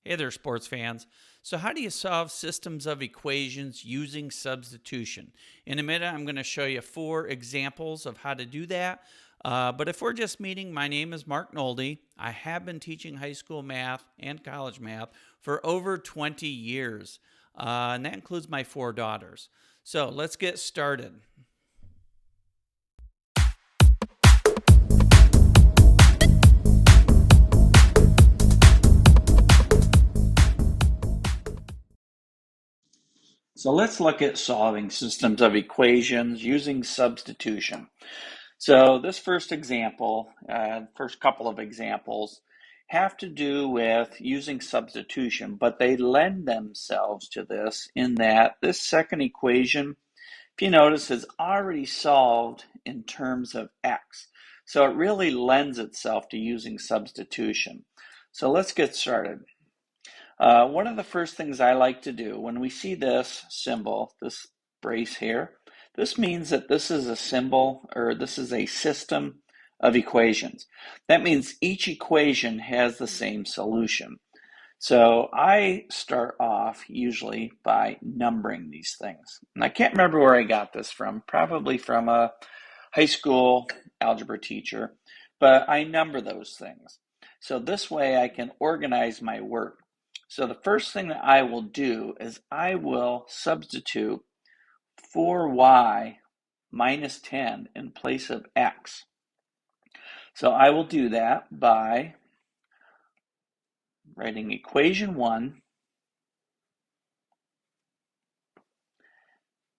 Hey there, sports fans. So how do you solve systems of equations using substitution? In a minute, I'm going to show you 4 examples of how to do that. But if we're just meeting, my name is Mark Nolde. I have been teaching high school math and college math for over 20 years, and that includes my 4 daughters. So let's get started. So let's look at solving systems of equations using substitution. So this first example, first couple of examples, have to do with using substitution, but they lend themselves to this in that this second equation, if you notice, is already solved in terms of x. So it really lends itself to using substitution. So let's get started. One of the first things I like to do when we see this symbol, this brace here, this means that this is a symbol, or this is a system of equations. That means each equation has the same solution. So I start off usually by numbering these things. And I can't remember where I got this from, probably from a high school algebra teacher, but I number those things. So this way I can organize my work. So the first thing that I will do is I will substitute 4y minus 10 in place of x. So I will do that by writing equation 1,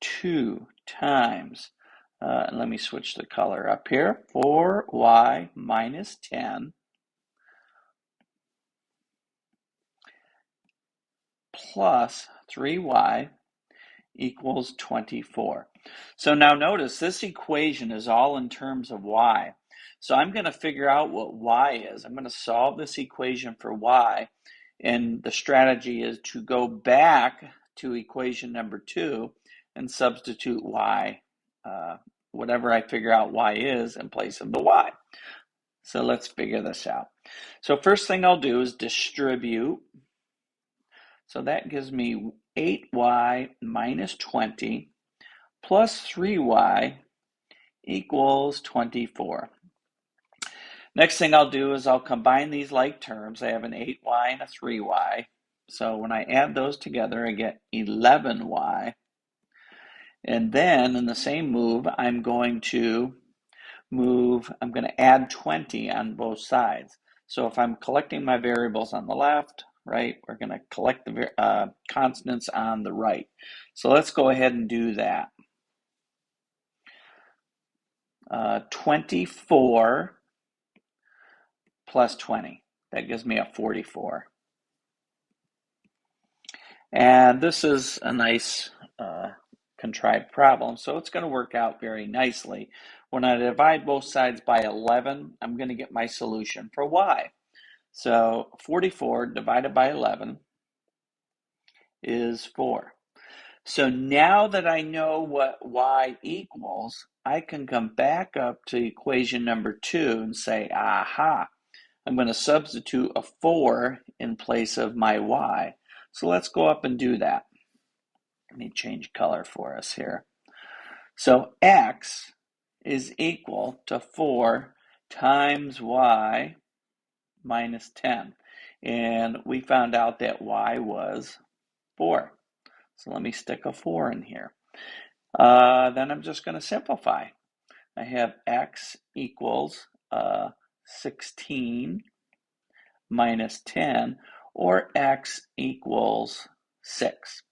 2 times, let me switch the color up here, 4y minus 10 plus 3y equals 24. So now notice this equation is all in terms of y. So I'm going to figure out what y is. I'm going to solve this equation for y, and the strategy is to go back to equation number 2 and substitute y, whatever I figure out y is, in place of the y. So let's figure this out. So first thing I'll do is distribute. So that gives me 8y minus 20 plus 3y equals 24. Next thing I'll do is I'll combine these like terms. I have an 8y and a 3y. So when I add those together, I get 11y. And then in the same move, I'm going to add 20 on both sides. So if I'm collecting my variables on the left, right, we're going to collect the constants on the right. So let's go ahead and do that. 24 plus 20, that gives me a 44. And this is a nice contrived problem, so it's going to work out very nicely. When I divide both sides by 11, I'm going to get my solution for y. So 44 divided by 11 is 4. So now that I know what y equals, I can come back up to equation number 2 and say, aha, I'm going to substitute a 4 in place of my y. So let's go up and do that. Let me change color for us here. So x is equal to 4 times y minus 10. And we found out that y was 4. So let me stick a 4 in here. Then I'm just going to simplify. I have x equals 16 minus 10, or x equals 6.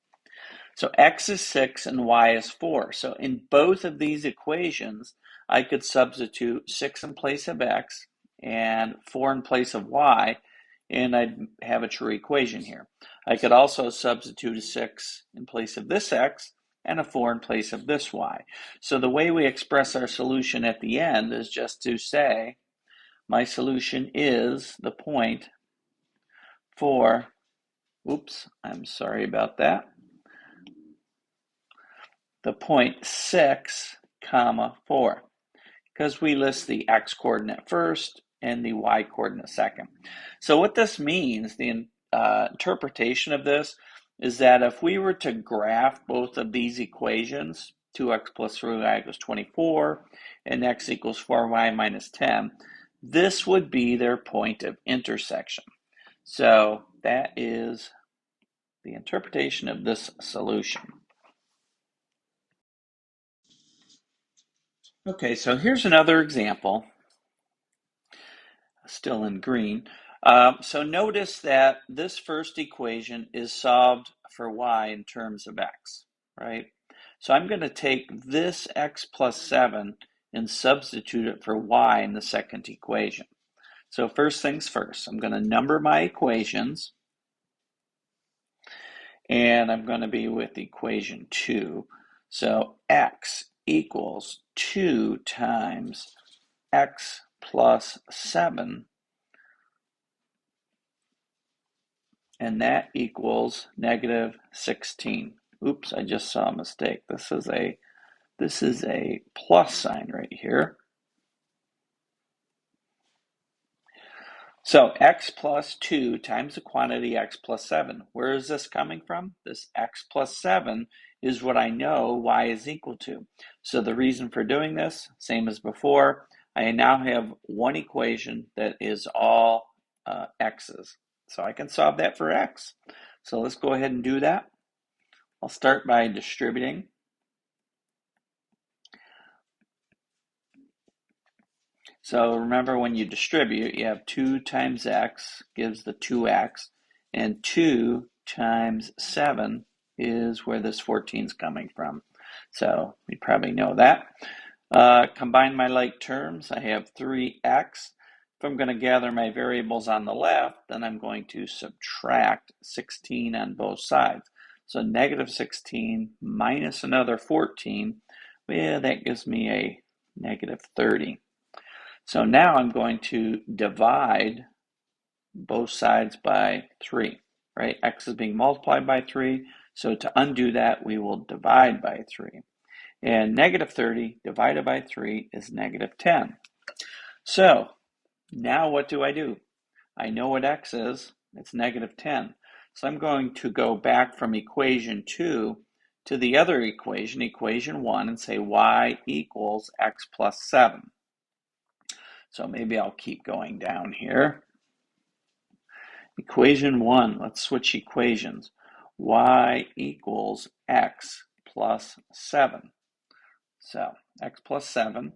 So x is 6 and y is 4. So in both of these equations, I could substitute 6 in place of x and 4 in place of y, and I'd have a true equation here. I could also substitute a 6 in place of this x and a 4 in place of this y. So the way we express our solution at the end is just to say, my solution is the point for, oops, I'm sorry about that, the point 6, comma 4, because we list the x coordinate first and the y coordinate second. So what this means, the interpretation of this is that if we were to graph both of these equations, 2x plus 3y equals 24 and x equals 4y minus 10, this would be their point of intersection. So that is the interpretation of this solution. Okay, so here's another example, still in green. So notice that this first equation is solved for y in terms of x, right? So I'm going to take this x plus 7 and substitute it for y in the second equation. So first things first, I'm going to number my equations, and I'm going to be with equation 2. So x equals 2 times x plus 7, and that equals negative 16. Oops, I just saw a mistake. This is a plus sign right here. So x plus 2 times the quantity x plus 7. Where is this coming from? This x plus 7 is what I know y is equal to. So the reason for doing this, same as before, I now have one equation that is all x's. So I can solve that for x. So let's go ahead and do that. I'll start by distributing. So remember, when you distribute, you have 2 times x gives the 2x, and 2 times 7 is where this 14 is coming from. So you probably know that. Combine my like terms. I have 3x. If I'm going to gather my variables on the left, then I'm going to subtract 16 on both sides. So negative 16 minus another 14, well, that gives me a negative 30. So now I'm going to divide both sides by 3, right? X is being multiplied by 3, so to undo that, we will divide by 3. And negative 30 divided by 3 is negative 10. So now what do? I know what x is. It's negative 10. So I'm going to go back from equation 2 to the other equation, equation 1, and say y equals x plus 7. So maybe I'll keep going down here. Equation 1, let's switch equations. Y equals x plus 7. So x plus 7.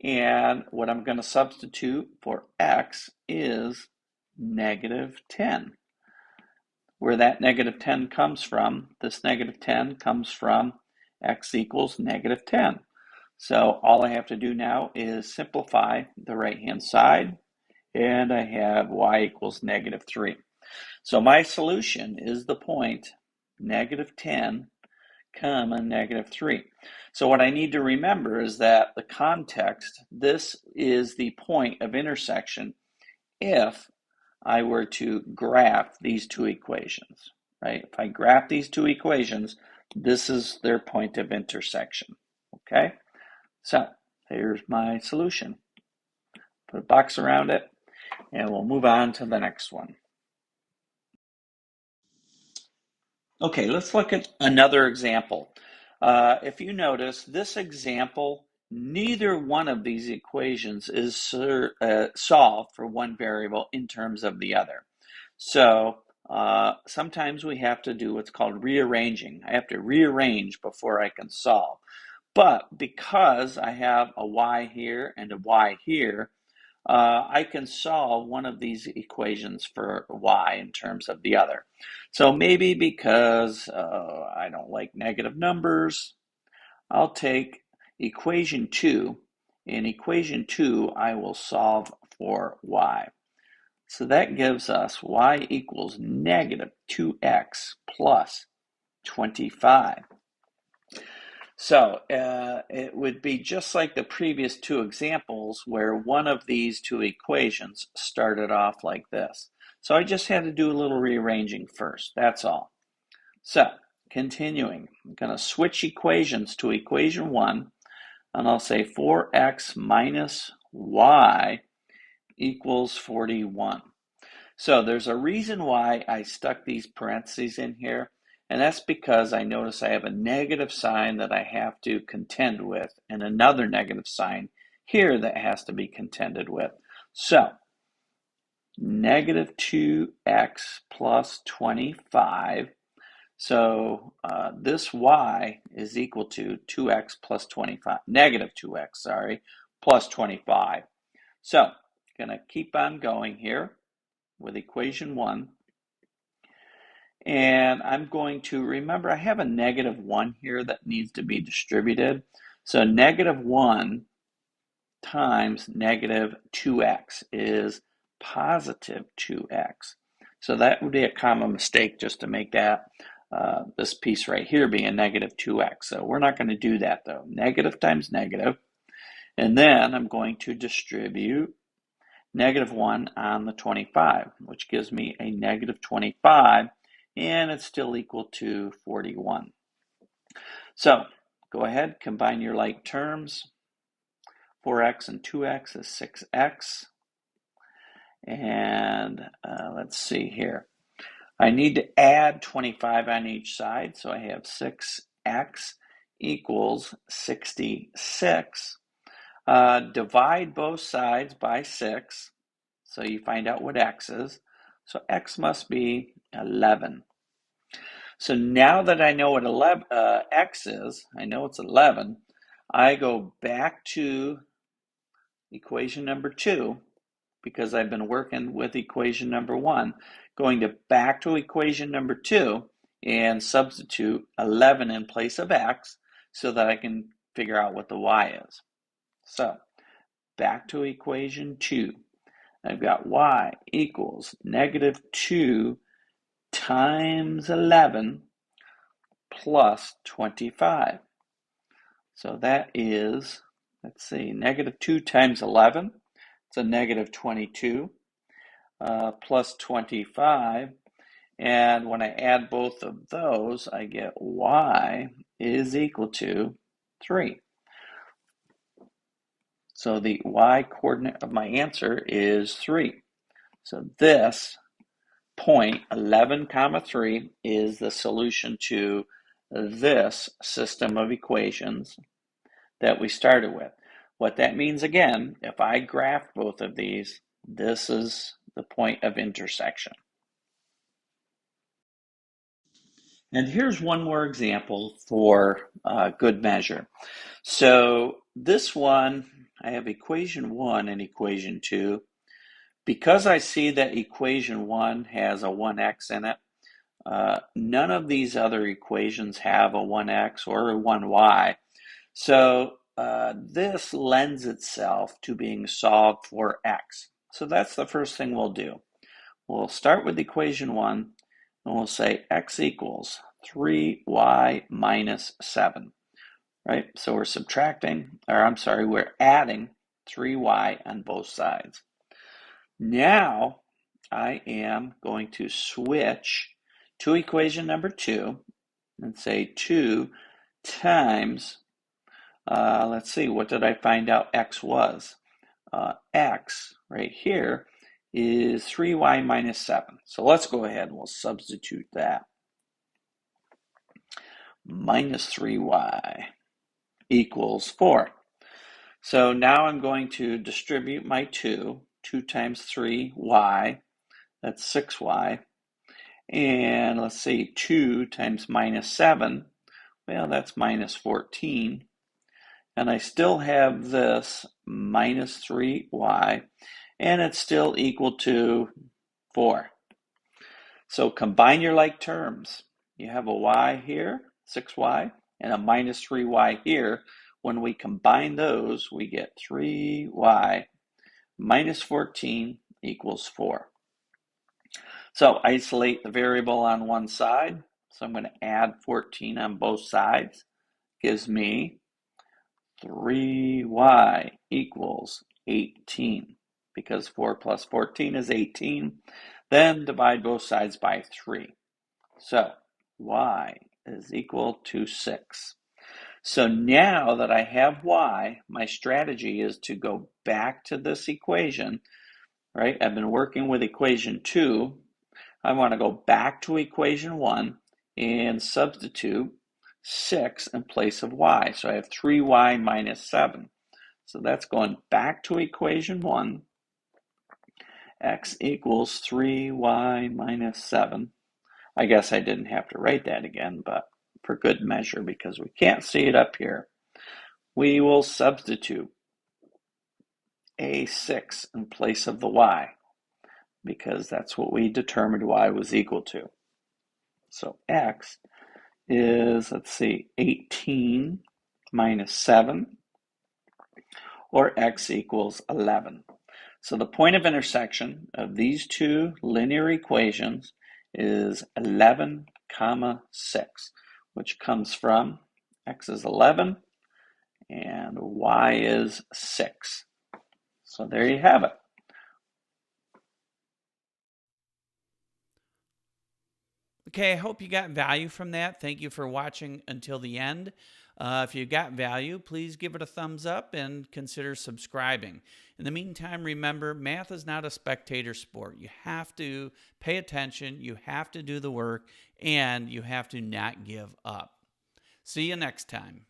And what I'm going to substitute for x is negative 10. Where that negative 10 comes from, this negative 10 comes from x equals negative 10. So all I have to do now is simplify the right-hand side, and I have y equals negative 3. So my solution is the point negative 10, comma, negative 3. So what I need to remember is that the context, this is the point of intersection if I were to graph these two equations, right? If I graph these two equations, this is their point of intersection, okay? So here's my solution. Put a box around it, and we'll move on to the next one. Okay, let's look at another example. If you notice, this example, neither one of these equations is solved for one variable in terms of the other. So sometimes we have to do what's called rearranging. I have to rearrange before I can solve. But because I have a y here and a y here, I can solve one of these equations for y in terms of the other. So maybe because I don't like negative numbers, I'll take equation 2. In equation 2, I will solve for y. So that gives us y equals negative 2x plus 25. So it would be just like the previous two examples where one of these two equations started off like this. So I just had to do a little rearranging first, that's all. So continuing, I'm going to switch equations to equation 1, and I'll say 4x minus y equals 41. So there's a reason why I stuck these parentheses in here, and that's because I notice I have a negative sign that I have to contend with and another negative sign here that has to be contended with. So negative 2x plus 25. So this y is equal to 2x plus 25, negative 2x, sorry, plus 25. So going to keep on going here with equation 1. And I'm going to, remember I have a negative 1 here that needs to be distributed. So negative 1 times negative 2x is positive 2x. So that would be a common mistake just to make that this piece right here be a negative 2x. So we're not going to do that though. Negative times negative. And then I'm going to distribute negative 1 on the 25, which gives me a negative 25, and it's still equal to 41. So go ahead, combine your like terms. 4x and 2x is 6x. And let's see here. I need to add 25 on each side, so I have 6x equals 66. Divide both sides by 6, so you find out what x is. So x must be 11. So now that I know what x is, I know it's 11, I go back to equation number 2, because I've been working with equation number 1, going back to equation number 2 and substitute 11 in place of x so that I can figure out what the y is. So back to equation 2. I've got y equals negative 2 times 11 plus 25. So that is, let's see, negative 2 times 11. It's a negative 22 plus 25. And when I add both of those, I get y is equal to 3. So the y coordinate of my answer is 3. So this point 11 comma 3 is the solution to this system of equations that we started with. What that means, again, if I graph both of these, this is the point of intersection. And here's one more example for good measure. So this one, I have equation 1 and equation 2. Because I see that equation 1 has a 1x in it, none of these other equations have a 1x or a 1y. So this lends itself to being solved for x. So that's the first thing we'll do. We'll start with equation 1, and we'll say x equals 3y minus 7, right? So we're subtracting, or I'm sorry, we're adding 3y on both sides. Now I am going to switch to equation number 2 and say 2 times, let's see, what did I find out x was? X right here is 3y minus 7. So let's go ahead and we'll substitute that. Minus 3y equals 4. So now I'm going to distribute my 2. 2 times 3y, that's 6y. And let's see, 2 times minus 7, well, that's minus 14. And I still have this minus 3y, and it's still equal to 4. So combine your like terms. You have a y here, 6y, and a minus 3y here. When we combine those, we get 3y minus 14 equals 4. So isolate the variable on one side. So I'm going to add 14 on both sides. Gives me 3y equals 18, because 4 plus 14 is 18. Then divide both sides by 3. So y is equal to 6. So now that I have y, my strategy is to go back to this equation, right? I've been working with equation 2. I want to go back to equation 1 and substitute 6 in place of y. So I have 3y minus 7. So that's going back to equation 1. X equals 3y minus 7. I guess I didn't have to write that again, but for good measure, because we can't see it up here, we will substitute a 6 in place of the y, because that's what we determined y was equal to. So x is, let's see, 18 minus 7, or x equals 11. So the point of intersection of these two linear equations is 11 comma 6, which comes from x is 11 and y is 6. So there you have it. Okay, I hope you got value from that. Thank you for watching until the end. If you got value, please give it a thumbs up and consider subscribing. In the meantime, remember, math is not a spectator sport. You have to pay attention, you have to do the work, and you have to not give up. See you next time.